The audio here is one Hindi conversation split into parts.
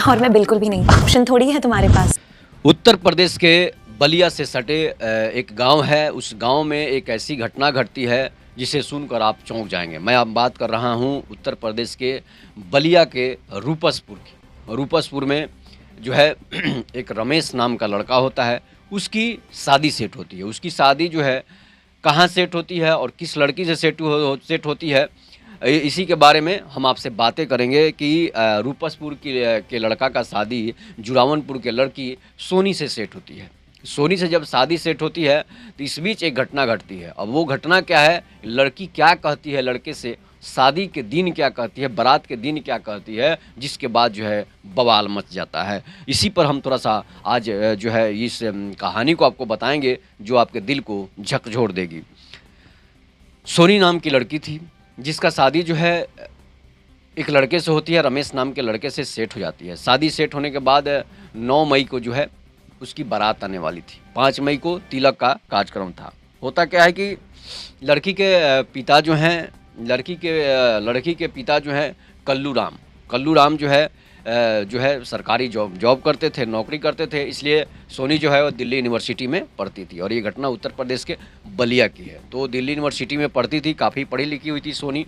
और मैं बिल्कुल भी नहीं। ऑप्शन थोड़ी है तुम्हारे पास। उत्तर प्रदेश के बलिया से सटे एक गांव है। उस गांव में एक ऐसी घटना घटती है जिसे सुनकर आप चौंक जाएंगे। मैं अब बात कर रहा हूं उत्तर प्रदेश के बलिया के रूपसपुर की। रूपसपुर में जो है एक रमेश नाम का लड़का होता है। उसकी शादी सेट होती है। उसकी शादी जो है कहाँ सेट होती है और किस लड़की से सेट होती है, इसी के बारे में हम आपसे बातें करेंगे कि रूपसपुर के लड़का का शादी जुरावनपुर के लड़की सोनी से सेट होती है। सोनी से जब शादी सेट होती है तो इस बीच एक घटना घटती है। अब वो घटना क्या है, लड़की क्या कहती है लड़के से, शादी के दिन क्या कहती है, बारात के दिन क्या कहती है, जिसके बाद जो है बवाल मच जाता है। इसी पर हम थोड़ा सा आज जो है इस कहानी को आपको बताएंगे जो आपके दिल को झकझोर देगी। सोनी नाम की लड़की थी जिसका शादी जो है एक लड़के से होती है, रमेश नाम के लड़के से सेट हो जाती है। शादी सेट होने के बाद 9 मई को जो है उसकी बारात आने वाली थी। 5 मई को तिलक का कार्यक्रम था। होता क्या है कि लड़की के पिता जो हैं, लड़की के पिता जो हैं कल्लू राम जो है सरकारी जॉब करते थे, नौकरी करते थे। इसलिए सोनी जो है वो दिल्ली यूनिवर्सिटी में पढ़ती थी और ये घटना उत्तर प्रदेश के बलिया की है। तो दिल्ली यूनिवर्सिटी में पढ़ती थी, काफ़ी पढ़ी लिखी हुई थी सोनी।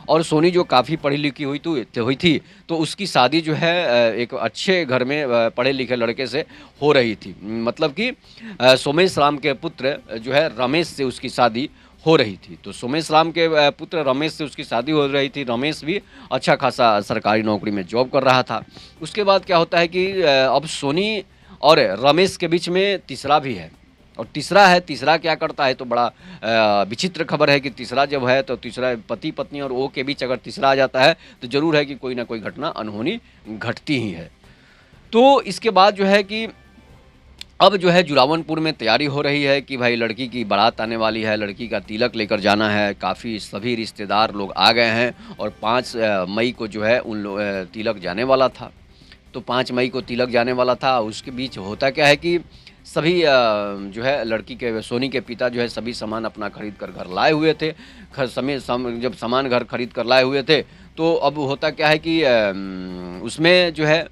और सोनी जो काफ़ी पढ़ी लिखी हुई थी तो उसकी शादी जो है एक अच्छे घर में पढ़े लिखे लड़के से हो रही थी। मतलब कि सोमेश राम के पुत्र जो है रमेश से उसकी शादी हो रही थी। तो सोमेश राम के पुत्र रमेश से उसकी शादी हो रही थी। रमेश भी अच्छा खासा सरकारी नौकरी में जॉब कर रहा था। उसके बाद क्या होता है कि अब सोनी और रमेश के बीच में तीसरा भी है। और तीसरा क्या करता है तो बड़ा विचित्र खबर है कि तीसरा जब है तो तीसरा पति पत्नी और वो के बीच अगर तीसरा आ जाता है तो ज़रूर है कि कोई ना कोई घटना अनहोनी घटती ही है। तो इसके बाद जो है कि अब जो है जुरावनपुर में तैयारी हो रही है कि भाई लड़की की बारात आने वाली है, लड़की का तिलक लेकर जाना है। काफ़ी सभी रिश्तेदार लोग आ गए हैं और 5 मई को जो है तिलक जाने वाला था। तो 5 मई को तिलक जाने वाला था। उसके बीच होता क्या है कि सभी जो है लड़की के सोनी के पिता जो है सभी सामान अपना खरीद कर घर लाए हुए थे। जब सामान घर खरीद कर लाए हुए थे तो अब होता क्या है कि उसमें जो है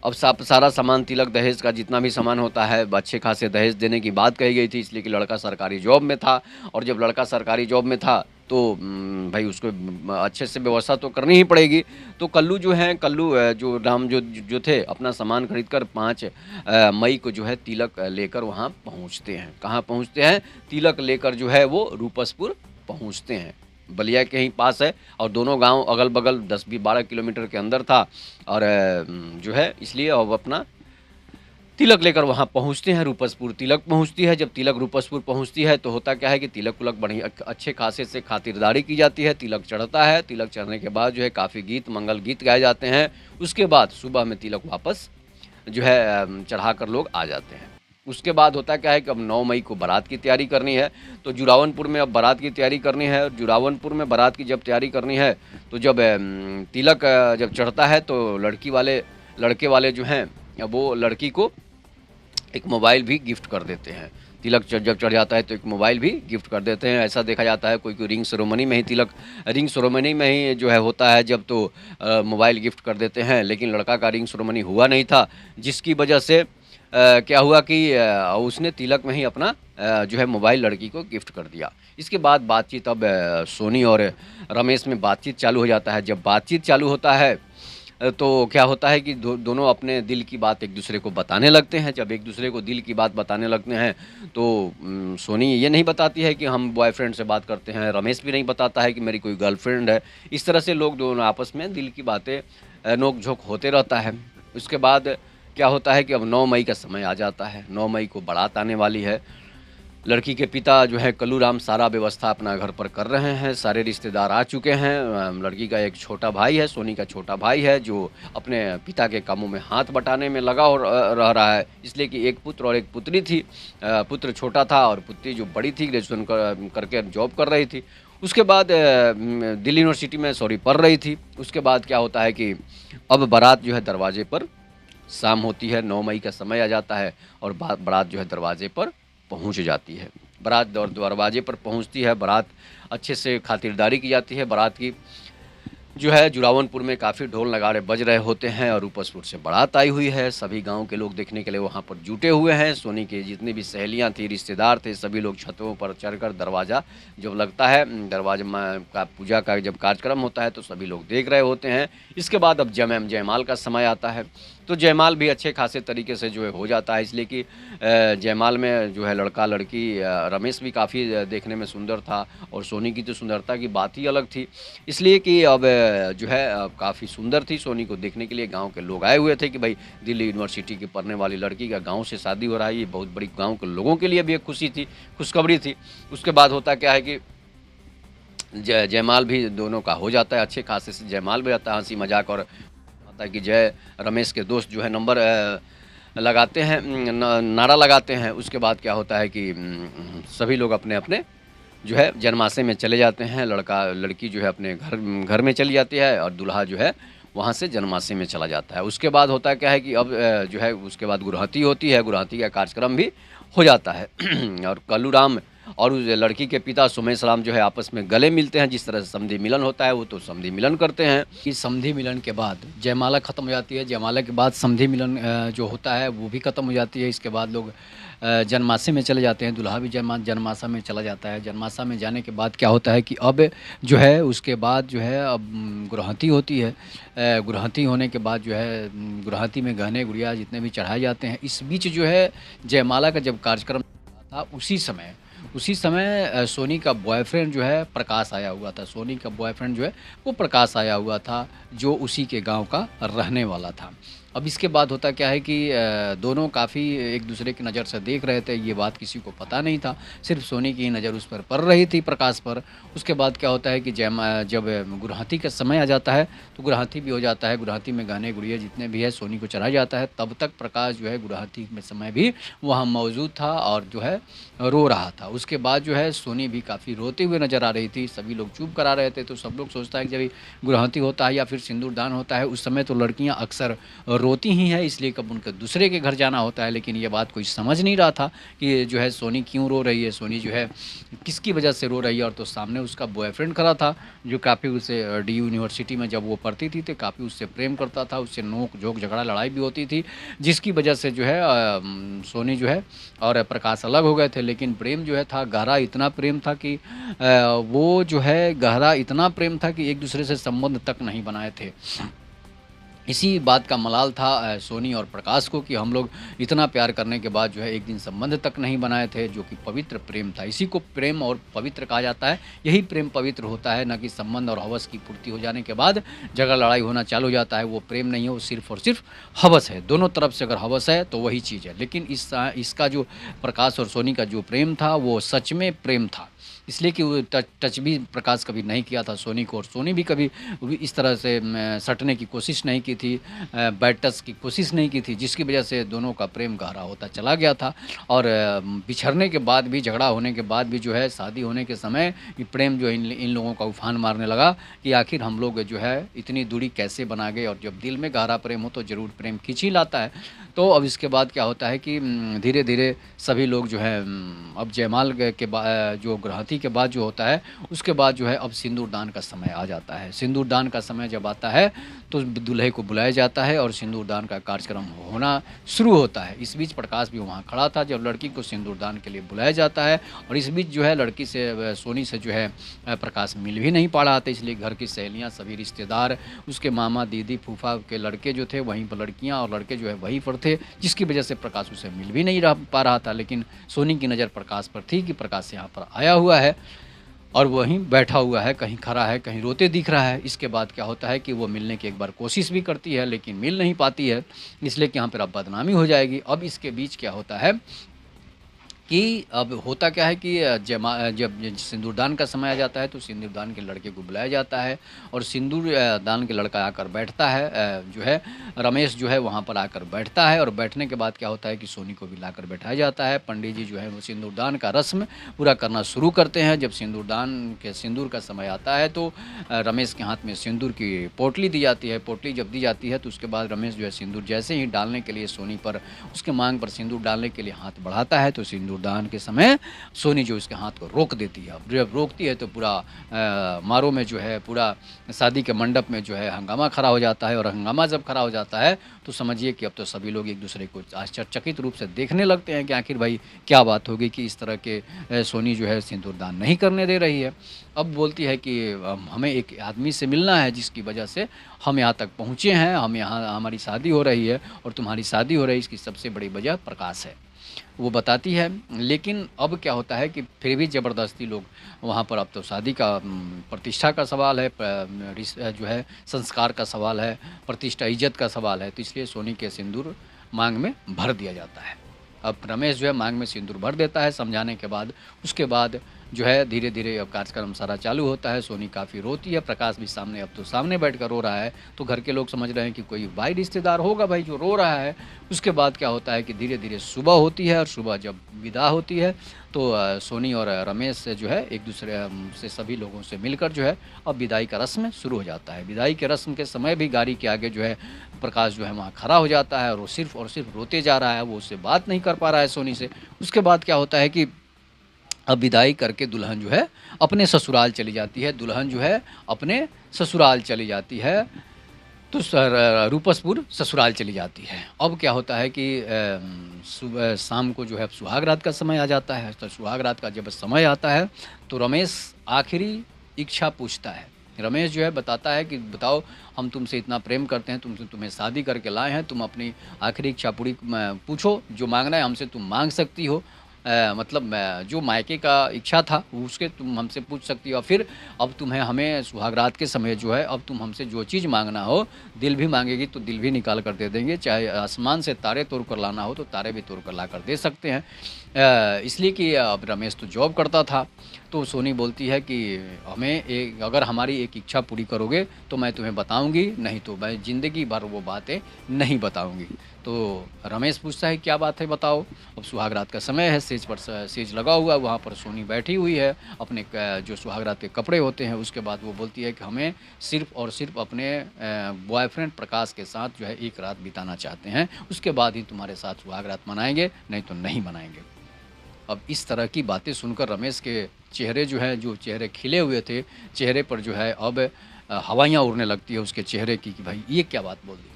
अब सारा सामान तिलक दहेज का जितना भी सामान होता है अच्छे खासे दहेज देने की बात कही गई थी, इसलिए कि लड़का सरकारी जॉब में था। और जब लड़का सरकारी जॉब में था तो भाई उसको अच्छे से व्यवस्था तो करनी ही पड़ेगी। तो कल्लू जो हैं जो राम जो थे अपना सामान खरीद कर 5 मई को जो है तिलक लेकर वहाँ पहुँचते हैं। कहाँ पहुँचते हैं, तिलक लेकर जो है वो रूपसपुर पहुँचते हैं। बलिया के ही पास है और दोनों गांव अगल बगल 10-12 किलोमीटर के अंदर था। और जो है इसलिए अब अपना तिलक लेकर वहाँ पहुँचते हैं। रूपसपुर तिलक पहुँचती है। जब तिलक रूपसपुर पहुँचती है तो होता क्या है कि तिलक उलक बड़ी अच्छे खासे से खातिरदारी की जाती है। तिलक चढ़ता है। तिलक चढ़ने के बाद जो है काफ़ी गीत मंगल गीत गाए जाते हैं। उसके बाद सुबह में तिलक वापस जो है चढ़ा कर लोग आ जाते हैं। उसके बाद होता क्या है कि अब 9 मई को बारात की तैयारी करनी है। तो जुरावनपुर में अब बारात की तैयारी करनी है। और जुरावनपुर में बारात की जब तैयारी करनी है तो जब तिलक जब चढ़ता है तो लड़के वाले जो हैं वो लड़की को एक मोबाइल भी गिफ्ट कर देते हैं। तिलक जब चढ़ जाता है तो एक मोबाइल भी गिफ्ट कर देते हैं। ऐसा देखा जाता है कोई रिंग सेरेमनी में ही जो है होता है जब तो मोबाइल गिफ्ट कर देते हैं। लेकिन लड़का का रिंग सेरेमनी हुआ नहीं था, जिसकी वजह से क्या हुआ कि उसने तिलक में ही अपना जो है मोबाइल लड़की को गिफ्ट कर दिया। इसके बाद बातचीत अब सोनी और रमेश में बातचीत चालू हो जाता है। जब बातचीत चालू होता है तो क्या होता है कि दोनों अपने दिल की बात एक दूसरे को बताने लगते हैं। जब एक दूसरे को दिल की बात बताने लगते हैं तो सोनी ये नहीं बताती है कि हम बॉयफ्रेंड से बात करते हैं, रमेश भी नहीं बताता है कि मेरी कोई गर्लफ्रेंड है। इस तरह से लोग दोनों आपस में दिल की बातें नोक झोंक होते रहता है। उसके बाद क्या होता है कि अब 9 मई का समय आ जाता है। 9 मई को बारात आने वाली है। लड़की के पिता जो है कल्लू राम सारा व्यवस्था अपना घर पर कर रहे हैं। सारे रिश्तेदार आ चुके हैं। लड़की का एक छोटा भाई है, सोनी का छोटा भाई है, जो अपने पिता के कामों में हाथ बटाने में लगा और रह रहा है। इसलिए कि एक पुत्र और एक पुत्री थी। पुत्र छोटा था और पुत्री जो बड़ी थी ग्रेजुएशन करके जॉब कर रही थी। उसके बाद दिल्ली यूनिवर्सिटी में पढ़ रही थी। उसके बाद क्या होता है कि अब बारात जो है दरवाजे पर शाम होती है। 9 मई का समय आ जाता है और बारात जो है दरवाजे पर पहुंच जाती है। बारात दरवाजे पर पहुंचती है। बारात अच्छे से खातिरदारी की जाती है बारात की। जो है जुरावनपुर में काफ़ी ढोल नगाड़े बज रहे होते हैं और रूपसपुर से बारात आई हुई है। सभी गांव के लोग देखने के लिए वहां पर जुटे हुए हैं। सोनी के जितनी भी सहेलियां थी, रिश्तेदार थे, सभी लोग छतों पर चढ़कर दरवाज़ा जब लगता है, दरवाजे में का पूजा का जब कार्यक्रम होता है तो सभी लोग देख रहे होते हैं। इसके बाद अब जयमाल का समय आता है, तो जयमाल भी अच्छे खासे तरीके से जो है हो जाता है, इसलिए कि जयमाल में जो है लड़का लड़की, रमेश भी काफ़ी देखने में सुंदर था और सोनी की तो सुंदरता की बात ही अलग थी। इसलिए कि अब जो है काफ़ी सुंदर थी, सोनी को देखने के लिए गांव के लोग आए हुए थे कि भाई दिल्ली यूनिवर्सिटी की पढ़ने वाली लड़की का गांव से शादी हो रहा है। ये बहुत बड़ी गांव के लोगों के लिए भी एक खुशी थी, खुशखबरी थी। उसके बाद होता क्या है कि जयमाल भी दोनों का हो जाता है, अच्छे खासे से जयमाल भी रहता है, हंसी मजाक, और होता है कि जय रमेश के दोस्त जो है नंबर लगाते हैं, नारा लगाते हैं। उसके बाद क्या होता है कि सभी लोग अपने अपने जो है जन्माशय में चले जाते हैं। लड़का लड़की जो है अपने घर में चली जाती है और दूल्हा जो है वहाँ से जन्माशय में चला जाता है। उसके बाद होता है क्या है कि अब जो है उसके बाद गुरहती होती है, गुरहती का कार्यक्रम भी हो जाता है और कल्लू राम और उस लड़की के पिता सुमेश राम जो है आपस में गले मिलते हैं। जिस तरह से समधी मिलन होता है वो तो समधी मिलन करते हैं। इस समधी मिलन के बाद जयमाला ख़त्म हो जाती है, जयमाला के बाद समधी मिलन जो होता है वो भी ख़त्म हो जाती है। इसके बाद लोग जन्माशय में चले जाते हैं, दूल्हा भी जन्माशय में चला जाता है। जन्माशय में जाने के बाद क्या होता है कि अब जो है उसके बाद जो है अब गुरहती होती है। गुरहती होने के बाद जो है गुरहती में गहने गुड़िया जितने भी चढ़ाए जाते हैं। इस बीच जो है जयमाला का जब कार्यक्रम था उसी समय सोनी का बॉयफ्रेंड जो है प्रकाश आया हुआ था। सोनी का बॉयफ्रेंड जो है वो प्रकाश आया हुआ था, जो उसी के गांव का रहने वाला था। अब इसके बाद होता क्या है कि दोनों काफ़ी एक दूसरे की नज़र से देख रहे थे। ये बात किसी को पता नहीं था, सिर्फ सोनी की नज़र उस पर पड़ रही थी, प्रकाश पर। उसके बाद क्या होता है कि जब गुरहती का समय आ जाता है तो गुरहती भी हो जाता है। गुरहती में गाने गुड़िया जितने भी है सोनी को चढ़ाया जाता है। तब तक प्रकाश जो है गुरहती में समय भी वहाँ मौजूद था और जो है रो रहा था। उसके बाद जो है सोनी भी काफ़ी रोते हुए नज़र आ रही थी। सभी लोग चुप करा रहे थे, तो सब लोग सोचता है कि जब गुरहती होता है या फिर सिंदूरदान होता है उस समय तो लड़कियां अक्सर रोती ही हैं, इसलिए कब उनके दूसरे के घर जाना होता है। लेकिन ये बात कोई समझ नहीं रहा था कि जो है सोनी क्यों रो रही है, सोनी जो है किसकी वजह से रो रही है। और तो सामने उसका बॉयफ्रेंड खड़ा था, जो काफ़ी उसे डी यूनिवर्सिटी में जब वो पढ़ती थी तो काफ़ी उससे प्रेम करता था, उससे नोक झोंक झगड़ा लड़ाई भी होती थी, जिसकी वजह से जो है सोनी जो है और प्रकाश अलग हो गए थे। लेकिन प्रेम जो है था गहरा, इतना प्रेम था कि वो जो है गहरा इतना प्रेम था कि एक दूसरे से संबंध तक नहीं बनाए थे। इसी बात का मलाल था सोनी और प्रकाश को कि हम लोग इतना प्यार करने के बाद जो है एक दिन संबंध तक नहीं बनाए थे, जो कि पवित्र प्रेम था। इसी को प्रेम और पवित्र कहा जाता है। यही प्रेम पवित्र होता है, न कि संबंध और हवस की पूर्ति हो जाने के बाद झगड़ा लड़ाई होना चालू हो जाता है। वो प्रेम नहीं है, वो सिर्फ और सिर्फ हवस है। दोनों तरफ से अगर हवस है तो वही चीज़ है। लेकिन इसका जो प्रकाश और सोनी का जो प्रेम था वो सच में प्रेम था, इसलिए कि वो टच भी प्रकाश कभी नहीं किया था सोनी को, और सोनी भी कभी इस तरह से सटने की कोशिश नहीं की थी, बैड टच की कोशिश नहीं की थी, जिसकी वजह से दोनों का प्रेम गहरा होता चला गया था। और बिछड़ने के बाद भी, झगड़ा होने के बाद भी जो है शादी होने के समय ये प्रेम जो इन लोगों का उफान मारने लगा कि आखिर हम लोग जो है इतनी दूरी कैसे बना गए। और जब दिल में गहरा प्रेम हो तो ज़रूर प्रेम खींच ही लाता है। तो अब इसके बाद क्या होता है कि धीरे धीरे सभी लोग जो है अब जयमाल के बाद जो गुरहती के बाद जो होता है उसके बाद जो है अब सिंदूरदान का समय आ जाता है। सिंदूरदान का समय जब आता है तो दूल्हे को बुलाया जाता है और सिंदूरदान का कार्यक्रम होना शुरू होता है। इस बीच प्रकाश भी वहाँ खड़ा था जब लड़की को सिंदूरदान के लिए बुलाया जाता है। और इस बीच जो है लड़की से, सोनी से जो है प्रकाश मिल भी नहीं पा रहा था, इसलिए घर की सहेलियाँ, सभी रिश्तेदार, उसके मामा, दीदी, फूफा के लड़के जो थे वहीं पर लड़कियाँ और लड़के जो है वहीं पर थे, जिसकी वजह से प्रकाश उसे मिल भी नहीं पा रहा था। लेकिन सोनी की नज़र प्रकाश पर थी कि प्रकाश यहाँ पर आया हुआ है और वहीं बैठा हुआ है, कहीं खड़ा है, कहीं रोते दिख रहा है। इसके बाद क्या होता है कि वो मिलने की एक बार कोशिश भी करती है लेकिन मिल नहीं पाती है, इसलिए कि यहाँ पर अब बदनामी हो जाएगी। अब इसके बीच क्या होता है कि अब होता क्या है कि जब सिंदूरदान का समय आ जाता है तो सिंदूरदान के लड़के को बुलाया जाता है और सिंदूर दान के लड़का आकर बैठता है, जो है रमेश जो है वहाँ पर आकर बैठता है। और बैठने के बाद क्या होता है कि सोनी को भी लाकर बैठाया जाता है। पंडित जी जो है वो सिंदूरदान का रस्म पूरा करना शुरू करते हैं। जब सिंदूर का समय आता है तो रमेश के हाथ में सिंदूर की पोटली दी जाती है। पोटली जब दी जाती है तो उसके बाद रमेश जो है सिंदूर जैसे ही डालने के लिए सोनी पर, उसके मांग पर सिंदूर डालने के लिए हाथ बढ़ाता है तो सिंदूर सिंदूरदान के समय सोनी जो उसके हाथ को रोक देती है। अब जब रोकती है तो पूरा मारो में जो है पूरा शादी के मंडप में जो है हंगामा खड़ा हो जाता है, और हंगामा जब खड़ा हो जाता है तो समझिए कि अब तो सभी लोग एक दूसरे को आश्चर्यचकित रूप से देखने लगते हैं कि आखिर भाई क्या बात होगी कि इस तरह के सोनी जो है सिंदूरदान नहीं करने दे रही है। अब बोलती है कि हमें एक आदमी से मिलना है जिसकी वजह से हम यहाँ तक पहुँचे हैं, हम यहाँ हमारी शादी हो रही है और तुम्हारी शादी हो रही है, इसकी सबसे बड़ी वजह प्रकाश है, वो बताती है। लेकिन अब क्या होता है कि फिर भी ज़बरदस्ती लोग वहाँ पर, अब तो शादी का प्रतिष्ठा का सवाल है, जो है संस्कार का सवाल है, प्रतिष्ठा इज्जत का सवाल है, तो इसलिए सोनी के सिंदूर मांग में भर दिया जाता है। अब रमेश जो है मांग में सिंदूर भर देता है समझाने के बाद। उसके बाद जो है धीरे धीरे अब कार्यक्रम सारा चालू होता है। सोनी काफ़ी रोती है, प्रकाश भी सामने, अब तो सामने बैठकर रो रहा है, तो घर के लोग समझ रहे हैं कि कोई भाई रिश्तेदार होगा भाई जो रो रहा है। उसके बाद क्या होता है कि धीरे धीरे सुबह होती है, और सुबह जब विदा होती है तो सोनी और रमेश से जो है एक दूसरे से सभी लोगों से मिलकर जो है अब विदाई का रस्म शुरू हो जाता है। विदाई के रस्म के समय भी गाड़ी के आगे जो है प्रकाश जो है वहाँ खड़ा हो जाता है, और वो सिर्फ और सिर्फ रोते जा रहा है, वो उससे बात नहीं कर पा रहा है सोनी से। उसके बाद क्या होता है कि अब विदाई करके दुल्हन जो है अपने ससुराल चली जाती है, दुल्हन जो है अपने ससुराल चली जाती है, तो रूपसपुर ससुराल चली जाती है। अब क्या होता है कि सुबह शाम को जो है सुहाग रात का समय आ जाता है। तो सुहाग रात का जब समय आता है तो रमेश आखिरी इच्छा पूछता है। रमेश जो है बताता है कि बताओ, हम तुमसे इतना प्रेम करते हैं, तुम्हें शादी करके लाए हैं, तुम अपनी आखिरी इच्छा पूरी पूछो, जो मांगना है हमसे तुम मांग सकती हो। मतलब जो मायके का इच्छा था उसके तुम हमसे पूछ सकती हो। फिर अब तुम्हें हमें सुहागरात के समय जो है अब तुम हमसे जो चीज़ मांगना हो, दिल भी मांगेगी तो दिल भी निकाल कर दे देंगे, चाहे आसमान से तारे तोड़ कर लाना हो तो तारे भी तोड़ कर ला कर दे सकते हैं। इसलिए कि अब रमेश तो जॉब करता था, तो सोनी बोलती है कि अगर हमारी एक इच्छा पूरी करोगे तो मैं तुम्हें बताऊंगी, नहीं तो मैं ज़िंदगी भर वो बातें नहीं बताऊंगी। तो रमेश पूछता है क्या बात है बताओ। अब सुहागरात का समय है, सेज पर सेज लगा हुआ, वहाँ पर सोनी बैठी हुई है अपने जो सुहागरात के कपड़े होते हैं। उसके बाद वो बोलती है कि हमें सिर्फ़ और सिर्फ अपने बॉयफ्रेंड प्रकाश के साथ जो है एक रात बिताना चाहते हैं, उसके बाद ही तुम्हारे साथ सुहागरात मनाएंगे, नहीं तो नहीं मनाएंगे। अब इस तरह की बातें सुनकर रमेश के चेहरे जो है, जो चेहरे खिले हुए थे, चेहरे पर जो है अब हवाइयाँ उड़ने लगती है उसके चेहरे की कि भाई ये क्या बात बोल दी।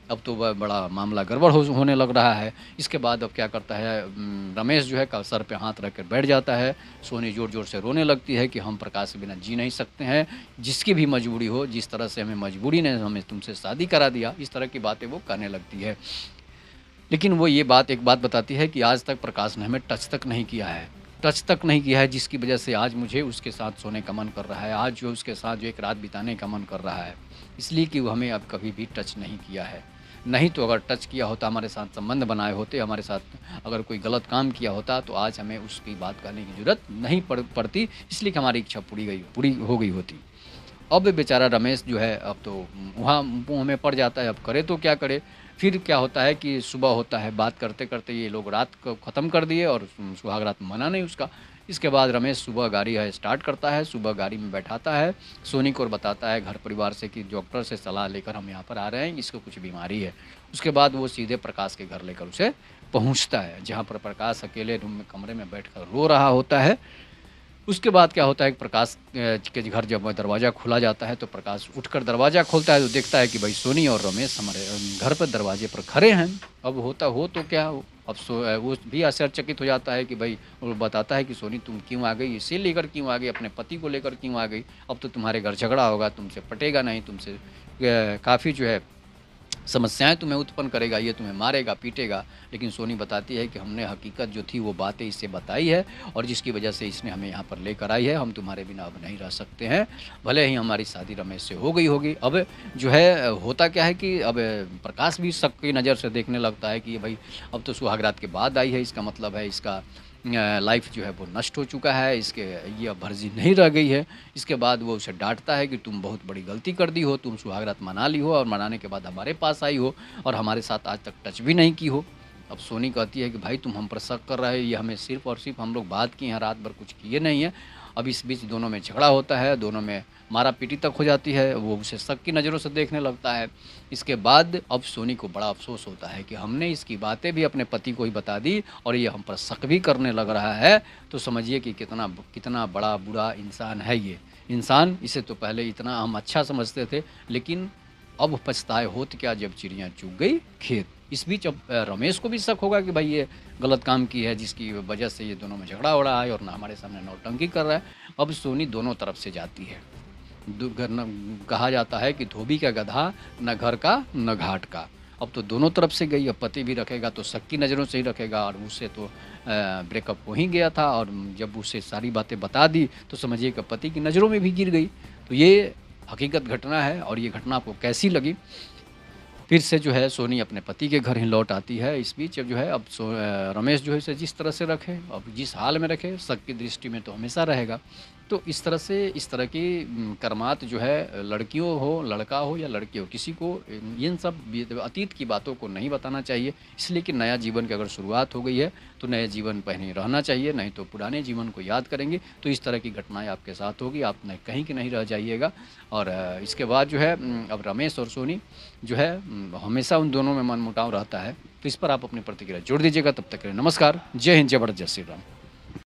अब तो वह बड़ा मामला गड़बड़ होने लग रहा है। इसके बाद अब क्या करता है, रमेश जो है सर पे हाथ रख कर बैठ जाता है। सोनी ज़ोर ज़ोर से रोने लगती है कि हम प्रकाश के बिना जी नहीं सकते हैं, जिसकी भी मजबूरी हो, जिस तरह से हमें मजबूरी ने हमें तुमसे शादी करा दिया, इस तरह की बातें वो कहने लगती है। लेकिन वो ये बात एक बात बताती है कि आज तक प्रकाश ने हमें टच तक नहीं किया है, जिसकी वजह से आज मुझे उसके साथ सोने का मन कर रहा है, आज जो उसके साथ जो एक रात बिताने का मन कर रहा है, इसलिए कि वो हमें अब कभी भी टच नहीं किया है। नहीं तो अगर टच किया होता, हमारे साथ संबंध बनाए होते, हमारे साथ अगर कोई गलत काम किया होता, तो आज हमें उसकी बात करने की ज़रूरत नहीं पड़ती, इसलिए कि हमारी इच्छा पूरी हो गई होती। अब बेचारा रमेश जो है अब तो वहाँ मुँह में पड़ जाता है, अब करे तो क्या करे। फिर क्या होता है कि सुबह होता है, बात करते करते ये लोग रात को ख़त्म कर दिए और सुहाग रात मना नहीं उसका। इसके बाद रमेश सुबह गाड़ी है स्टार्ट करता है, सुबह गाड़ी में बैठाता है सोनी को और बताता है घर परिवार से कि डॉक्टर से सलाह लेकर हम यहाँ पर आ रहे हैं, इसको कुछ बीमारी है। उसके बाद वो सीधे प्रकाश के घर लेकर उसे पहुँचता है, जहाँ पर प्रकाश अकेले रूम में कमरे में बैठकर रो रहा होता है। उसके बाद क्या होता है कि प्रकाश के घर जब दरवाज़ा खोला जाता है तो प्रकाश उठकर दरवाज़ा खोलता है तो देखता है कि भाई सोनी और रमेश हमारे घर पर दरवाजे पर खड़े हैं। अब होता हो तो क्या हो, अब वो भी आश्चर्यचकित हो जाता है कि भाई, वो बताता है कि सोनी तुम क्यों आ गई, इसे लेकर क्यों आ गई, अपने पति को लेकर क्यों आ गई, अब तो तुम्हारे घर झगड़ा होगा, तुमसे पटेगा नहीं, तुमसे काफ़ी जो है समस्याएं तुम्हें उत्पन्न करेगा, ये तुम्हें मारेगा पीटेगा। लेकिन सोनी बताती है कि हमने हकीकत जो थी वो बातें इससे बताई है और जिसकी वजह से इसने हमें यहाँ पर लेकर आई है, हम तुम्हारे बिना अब नहीं रह सकते हैं, भले ही हमारी शादी रमेश से हो गई होगी। अब जो है होता क्या है कि अब प्रकाश भी शक की नज़र से देखने लगता है कि ये भाई अब तो सुहागरात के बाद आई है, इसका मतलब है इसका लाइफ जो है वो नष्ट हो चुका है, इसके ये अब भर्जी नहीं रह गई है। इसके बाद वो उसे डांटता है कि तुम बहुत बड़ी गलती कर दी हो, तुम सुहागरात मना ली हो और मनाने के बाद हमारे पास आई हो और हमारे साथ आज तक टच भी नहीं की हो। अब सोनी कहती है कि भाई तुम हम पर शक कर रहे हो, ये हमें सिर्फ़ और सिर्फ हम लोग बात किए हैं, रात भर कुछ किए नहीं हैं। अब इस बीच दोनों में झगड़ा होता है, दोनों में मारा पीटी तक हो जाती है, वो उसे शक की नज़रों से देखने लगता है। इसके बाद अब सोनी को बड़ा अफ़सोस होता है कि हमने इसकी बातें भी अपने पति को ही बता दी और ये हम पर शक भी करने लग रहा है, तो समझिए कि कितना कितना बड़ा बुरा इंसान है ये इंसान। इसे तो पहले इतना हम अच्छा समझते थे, लेकिन अब पछताए होत क्या जब चिड़िया चुग गई खेत। इस बीच अब रमेश को भी शक होगा कि भाई ये गलत काम की है जिसकी वजह से ये दोनों में झगड़ा हो रहा है और ना हमारे सामने नौटंकी कर रहा है। अब सोनी दोनों तरफ से जाती है। कहा जाता है कि धोबी का गधा न घर का न घाट का। अब तो दोनों तरफ से गई, अब पति भी रखेगा तो शक की नज़रों से ही रखेगा, और उससे तो ब्रेकअप हो ही गया था, और जब उसे सारी बातें बता दी तो समझिए कि पति की नज़रों में भी गिर गई। तो ये हकीकत घटना है, और ये घटना आपको कैसी लगी? फिर से जो है सोनी अपने पति के घर ही लौट आती है। इस बीच अब जो है रमेश जो है इसे जिस तरह से रखे, अब जिस हाल में रखे, शक की दृष्टि में तो हमेशा रहेगा। तो इस तरह से इस तरह की कर्मात जो है लड़कियों हो, लड़का हो या लड़की हो, किसी को इन सब अतीत की बातों को नहीं बताना चाहिए। इसलिए कि नया जीवन की अगर शुरुआत हो गई है तो नए जीवन पर ही रहना चाहिए, नहीं तो पुराने जीवन को याद करेंगे तो इस तरह की घटनाएं आपके साथ होगी, आप कहीं की नहीं रह जाइएगा। और इसके बाद जो है अब रमेश और सोनी जो है हमेशा उन दोनों में मनमुटाव रहता है। तो इस पर आप अपनी प्रतिक्रिया जोड़ दीजिएगा। तब तक के लिए नमस्कार, जय हिंद, जय भारत, जय श्री राम।